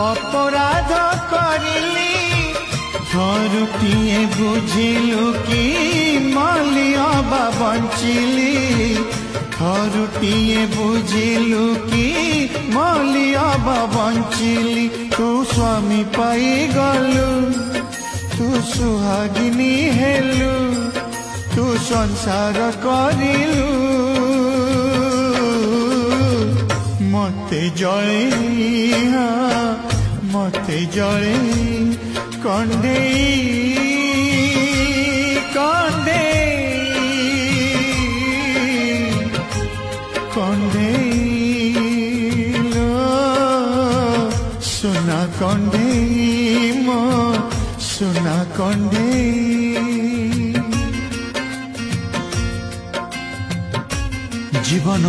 अपराध करिली थरुटिए बुझिलु कि मलिया बंचिली थरुटिए बुझिलु कि मलिया बंचिली तू स्वामी पाई गलु तू सुहागिनी हेलु तू संसार करिलु मते जळे मते जळे कंडे कंडे कंडे सुना कंडे मो सुना कंडे जीवन